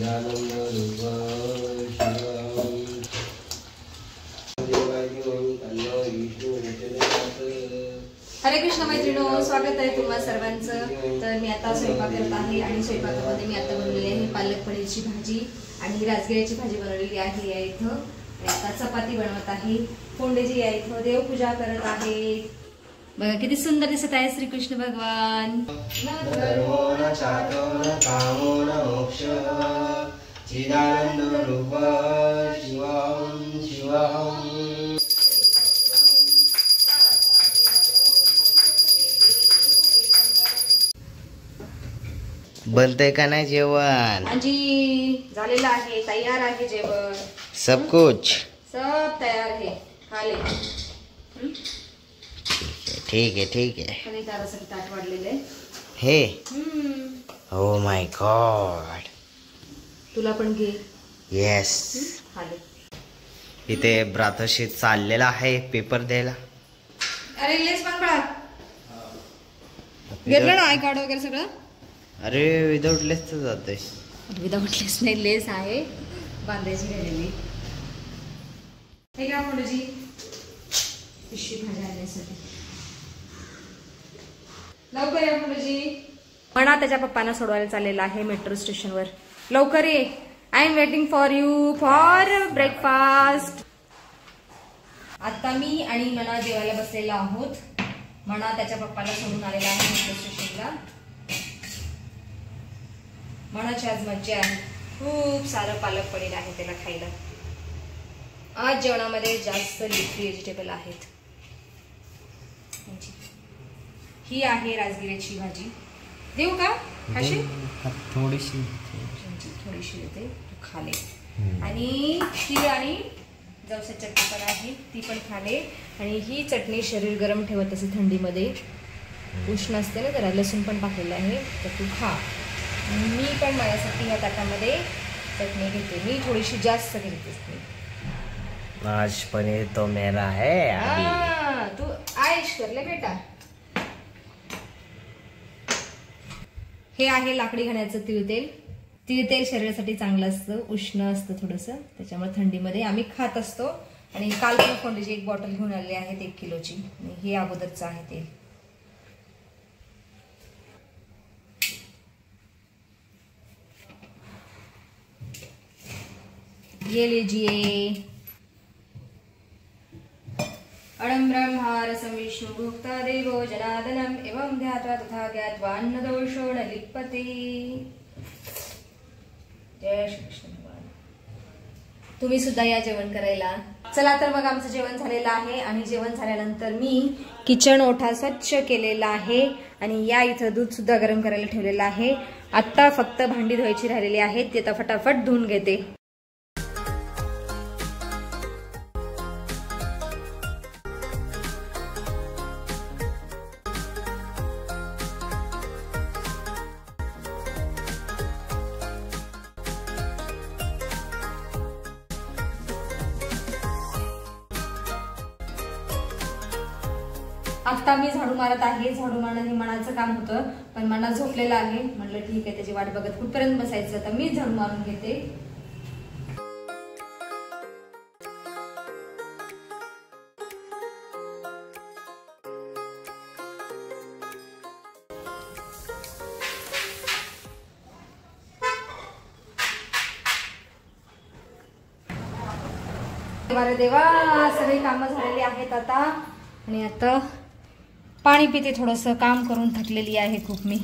हरे कृष्ण मैत्रिणो, स्वागत आहे तुम्हा सर्वांचं। तर मी आता स्वयंपाक करत आहे आणि स्वयंपाकामध्ये मी आता बनवलेली आहे पालक पनीरची भाजी आणि राजगिऱ्याची भाजी बनवलेली आहे या इथं। आणि आता चपाती बनवत आहे, फोंडेजी या इथं देवपूजा करत आहे। बघा किती सुंदर दिसत आहे श्रीकृष्ण भगवान। चिदानंद रूप शिवम शिवम। बनते का नाही जेवण? जी झालेला आहे, तयार आहे जेवण, सब कुछ सब तयार है, खा ले। ठीक है ठीक है। आणि जरासं ताट वाढलेलं आहे हे। ओ माय गॉड, तुला पण घे। येस। खा ले। इथे ब्रातशी चाललेला आहे पेपर द्यायला। अरे लेस पण बघा, घेतलं ना आय कार्ड वगैरे सगळं? अरे विदाउट लेस तर जाते। विदाउट लेस नाही, लेस आहे बांधायची राहिलेली। हे घ्या मुलजी, पिशवी भाजी आणण्यासाठी लवकर या मुलजी। म्हणा त्याच्या पप्पांना सोडवायला चाललेला आहे मेट्रो स्टेशनवर। लवकर ये, I am waiting for you for breakfast. आता मी आणि मना जेवायला बसलेला आहोत। मना त्याच्या पप्पाला सोडून आलेला आहे मेट्रो स्टेशनला। मनाची आज मज्जा आहे, खूप सारं पालक पनीर आहे त्याला खायला। आज जेवणामध्ये जास्त लिफी व्हेजिटेबल आहेत। ही आहे राजगिऱ्याची भाजी, देऊ का? अशी थोडीशी थोडीशी देते, तू खा ले। आणि ही आणि जवसाची चटणी पण आहे, ती पण खा ले। आणि ही चटणी शरीर गरम ठेवत असे थंडीमध्ये, उष्ण असते ना जरा, लसूण पण टाकलेलं आहे, तर तू खा। मी पण माझ्यासाठी या ताटामध्ये चटणी घेते, मी थोडीशी जास्त घेते। आज पनीर तो मेरा है अभी। तू आयश कर ले बेटा। हे आहे लाकडी घाण्याचं तिळतेल। तिळतेल शरीरासाठी चांगलं असतं, उष्ण असतं थोडंसं, त्याच्यामुळे थंडीमध्ये आम्ही खात असतो। आणि काल पण फोंडेची एक बॉटल घेऊन आलेली आहे 1 किलोची, आणि हे अगोदरचं आहे तेल। ये लीजिए। अणं ब्रह्मा रसं विष्णु भुक्ता देवो जनार्दनम् एवं ध्यात्वा तथा ज्ञात्वा अन्नदोषो न लिप्यते। जय श्री कृष्ण भगवान। तुम्ही सुद्धा या जेवण करायला। चला तर मग आमचं जेवण झालेलं आहे, आणि जेवण झाल्यानंतर मी किचन ओठा स्वच्छ केलेला आहे, आणि या इथं दूध सुद्धा गरम करायला ठेवलेलं आहे। आता फक्त भांडी धुवायची राहिलेली आहेत, ते आता फटाफट धुवून घेते। आता मी झाडू मारत आहे। झाडू मारणं हे मनाचं काम होतं, पण मना झोपलेला आहे, म्हटलं ठीक आहे त्याची वाट बघत कुठपर्यंत बसायचं, तर मी झाडू मारून घेते। देवा सगळी कामं झालेली आहेत आता, आणि आता पाणी पिते, थोडंसं काम करून थकलेली आहे खूप मी।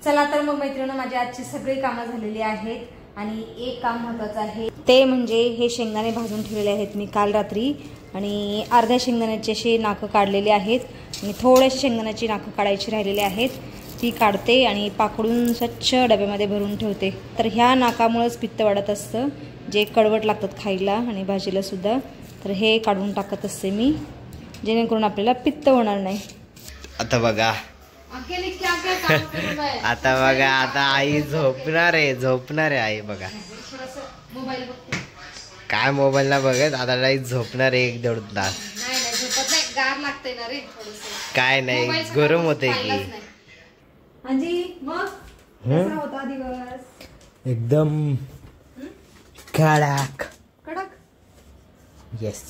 चला तर मग मैत्रिणी, माझी आजची सगळी कामं झालेली आहेत, आणि एक काम महत्त्वाचं आहे, ते म्हणजे हे शेंगदाणे भाजून ठेवलेले आहेत मी काल रात्री, आणि अर्ध्या शेंगदाण्याची अशी नाकं काढलेली आहेत, आणि थोड्याशा शेंगदाण्याची नाकं काढायची राहिलेली आहेत, ती काढते आणि पाकडून स्वच्छ डब्यामध्ये भरून ठेवते। तर ह्या नाकामुळेच पित्त वाढत असतं, जे कडवट लागतात खायला आणि भाजीला सुद्धा, तर हे काढून टाकत असते मी, जेणेकरून आपल्याला पित्त होणार नाही। आता बघा, आता बघा, आता आई झोपणार आहे आई बघा। काय मोबाईल ना बघत, आता आई झोपणार आहे 1-1.5 तास। नाही झोपत नाही, गार लागते ना रे थोडंसं। काय नाही, गरम होते की आजी मग कसा होता दिवस? एकदम कडक कडक. येस.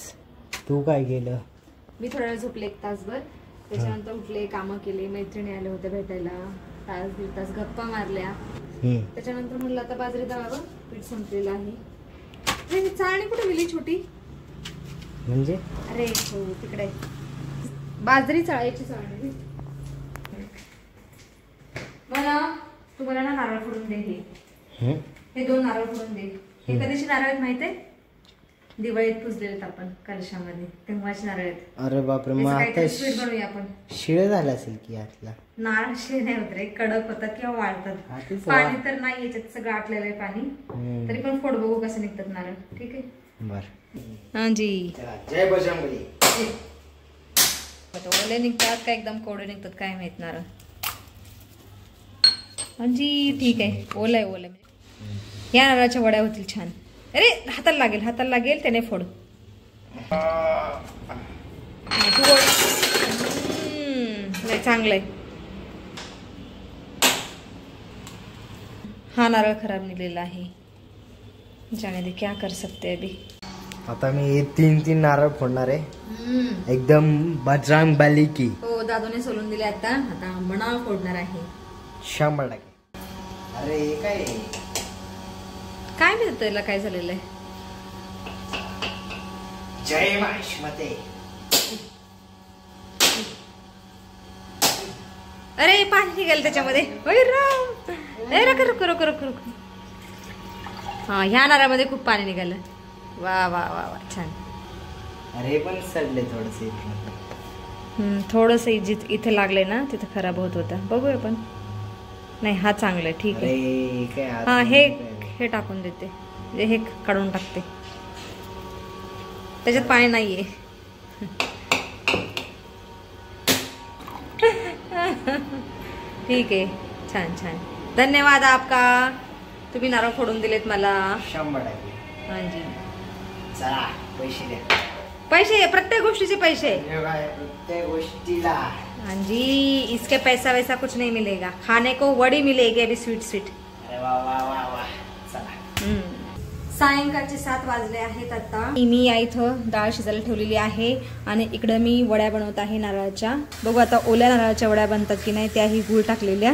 तू काय केलं? मी थोड्या वेळ झोपले 1 तासभर, त्याच्यानंतर उठले, कामं केले, मैत्रिणी आले होते भेटायला, 1-1.5 तास गप्पा मारल्या. त्याच्यानंतर म्हणलं आता बाजरी दळावं, पीठ संपलेलं आहे. चाळणी कुठे गेली छोटी? म्हणजे अरे हो तिकडे बाजरी चाळायची चाळणी. मला तुम्हाला ना नारळ फोडून दे. हे 2 नारळ फोडून दे. हे कधीचे नारळ आहेत माहिती आहे? दिवाळीत पुजलेले आपण कलशामध्ये, तेव्हाचे नारळ आहेत. अरे बापरे, मग आता स्वीट बनवूया आपण. शिळ झाला असेल की आतला? नारळ शिळ नाही होत रे, कडक होतात किंवा वाळतात. पाणी तर नाही याच्यात, सगळं आटलेलं आहे पाणी. तरी पण फोड बघू कसं निघतात नारळ. ठीक आहे बर. हा जी. जय बजरंगबली. ओले निघतात का एकदम कोरडे निघतात काय माहित नारळ. जी ठीक आहे, ओलं आहे ओलं. या नारळाच्या वड्या होतील छान. अरे हाताला लागेल त्याने फोड. नाही चांगलंय. हा नारळ खराब निघलेला आहे, जाने दे, क्या कर सकते अभी. आता मी 3 नारळ फोडणार आहे, एकदम बजरंगबली की. हो, दादूने सोलून दिले. आता मणा फोडणार आहे 100%. अरे हे काय काय माहित त्याला काय झालेलं आहे. जय माहिष्मते. अरे पाणी निघाल त्याच्यामध्ये. रुक. हा, ह्या नारळामध्ये खूप पाणी निघालं. वा वा वा वा छान. अरे पण सडले थोडसे. थोडस इथे लागले ना, तिथे खराब होत होता. बघूया पण. नाही हा चांगला आहे, ठीक आहे. हा हे टाकून देते, हे काढून टाकते, त्याच्यात पाणी नाहीये. ठीक आहे, छान छान. धन्यवाद आपका, तुम्ही नारळ फोडून दिलेत मला. 100%. हाँ जी. चला पैसे द्या. पैसे, प्रत्येक गोष्टीचे पैसे. प्रत्येक गोष्टीला. हाँ जी, इसके पैसा वैसा कुछ नहीं मिलेगा, खाने को वड़ी मिलेगी अभी स्वीट. अरे वा वा वा वा. चला. सायंकाळचे 7 वाजले आहेत. आता मी या इथं डाळ शिजायला ठेवलेली आहे आणि इकडं मी वड्या बनवत आहे नारळाच्या. बघू आता ओल्या नारळाच्या वड्या बनतात की नाही, त्याही गुळ टाकलेल्या.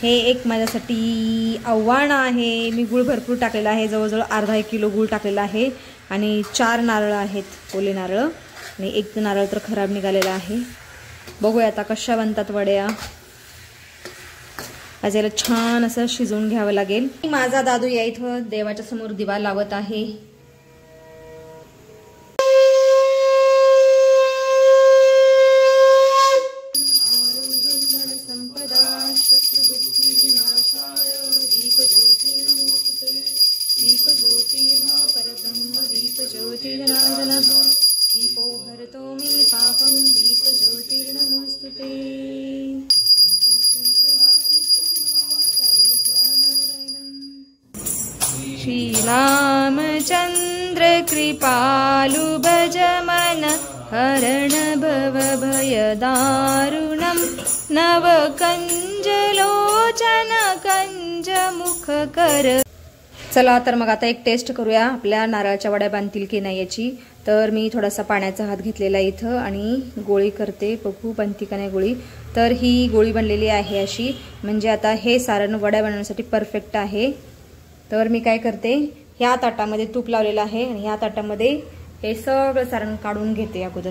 हे एक माझ्यासाठी आव्हान आहे. मी गुळ भरपूर टाकलेला आहे, जवळजवळ अर्धा किलो गुळ टाकलेला आहे. आणि 4 नारळ आहेत ओले नारळ, आणि 1 नारळ तर खराब निघालेला आहे. बघूया आता कशा बनतात वड्या. आज याला छान असं शिजवून घ्यावं लागेल. माझा दादू या इथं देवाच्या समोर दिवा लावत आहे. दीपो हरतो मे पापम दीप ज्योतिर्नमोस्तुते. श्री रामचंद्र कृपालु भज मन हरण भव भय दारुणम नव कंज लोचन कंज मुख कर. चला तर मग आता एक टेस्ट करूया, आपल्या नारळाच्या वड्या बांधतील की नाही याची. तर मी थोडासा पाण्याचा हात घेतलेला इथं आणि गोळी करते, बघू बनती का नाही गोळी. तर ही गोळी बनलेली आहे अशी, म्हणजे आता हे सारण वड्या बनवण्यासाठी परफेक्ट आहे. तर मी काय करते, ह्या ताटामध्ये तूप लावलेलं आहे आणि ह्या ताटामध्ये हे सगळं सारण काढून घेते अगोदर.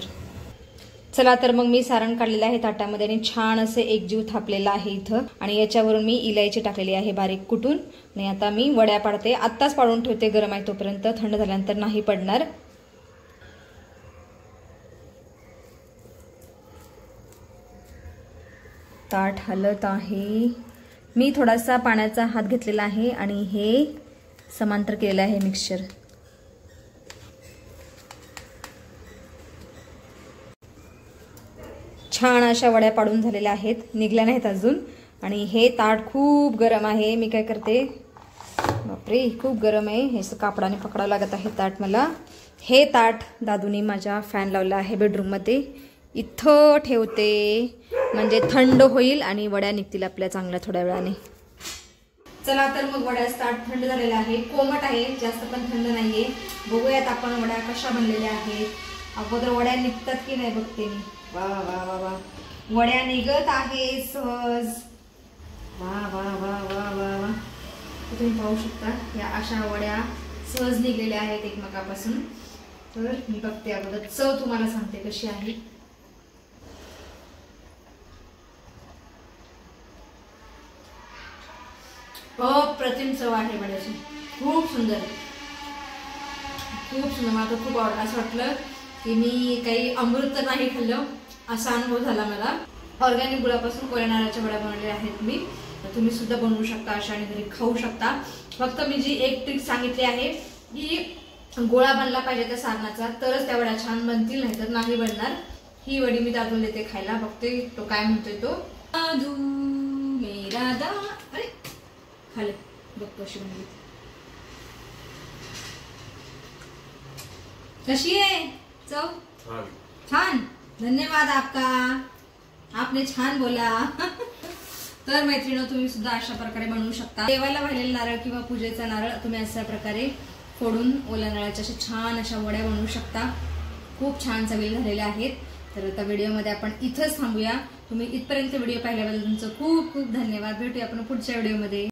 चला तर मग मी सारण काढलेलं आहे ताटामध्ये आणि छान असे एकजीव थापलेला आहे इथं. आणि याच्यावरून मी इलायची टाकलेली आहे बारीक कुटून. आणि आता मी वड्या पाडते. आत्ताच पाडून ठेवते, गरम आहे तोपर्यंत, थंड झाल्यानंतर नाही पडणार. ताट हलत आहे. मी थोडासा पाण्याचा हात घेतलेला आहे आणि हे समांतर केलेलं आहे मिक्सचर. छान अशा वड्या पाडून झालेल्या आहेत, निघल्या नाहीत अजून. आणि हे ताट खूप गरम आहे. मी काय करते, बापरे खूप गरम आहे, हे कापडाने पकडावं लागत आहे ताट मला. हे ताट दादूनी माझ्या फॅन लावला आहे बेडरूममध्ये, इथं ठेवते म्हणजे थंड होईल आणि वड्या निघतील आपल्या चांगल्या थोड्या वेळाने. चला तर मग वड्या स्टार्ट. थंड झालेल्या आहे, कोमट आहे, जास्त पण थंड नाहीये. बघूयात आपण वड्या कशा बनलेल्या आहेत. अगोदर वड्या निघतात की नाही बघते मी. वा वा वा वा, वड्या निघत आहे सहज. वा वा वा वा वा वा, तुम्ही पाहू शकता या अशा वड्या सहज निघलेल्या आहेत एकमेकापासून. तर मी बघते, अगोदर चव तुम्हाला सांगते कशी आहे. अप्रतिम चव आहे वड्याची, खूप सुंदर, खूप सुंदर. मला तर खूप आवडलं. असं वाटलं की मी काही अमृत तर नाही खाल्लं असा अनुभव झाला मला. ऑर्गॅनिक गुळापासून कोऱ्या नारळाच्या वड्या बनवलेल्या आहेत मी. तर तुम्ही सुद्धा बनवू शकता अशा आणि घरी खाऊ शकता. फक्त मी जी एक ट्रिक सांगितली आहे की गोळा बनला पाहिजे त्या सारणाचा, तरच त्या वड्या छान बनतील, नाही तर नाही बनणार. ही वडी मी दादूला देते खायला. बघते तो काय म्हणतोय. तो दादू मेरा दा, अरे खाले बघतो अशी बनली. कशी आहे चव? छान, धन्यवाद आपका, आपने छान बोला. तर मैत्रिणी, तुम्ही सुद्धा अशा प्रकारे बनवू शकता. देवाला वाहिलेला नारळ किंवा पूजेचा नारळ तुम्ही अशा प्रकारे फोडून ओल्या नारळाच्या अशा छान अशा वड्या बनवू शकता. खूप छान चवीला झालेल्या आहेत. तर आता व्हिडिओमध्ये आपण इथंच थांबूया. तुम्ही इथपर्यंत व्हिडिओ पाहिल्याबद्दल तुमचं खूप खूप धन्यवाद. भेटूया आपण पुढच्या व्हिडिओमध्ये.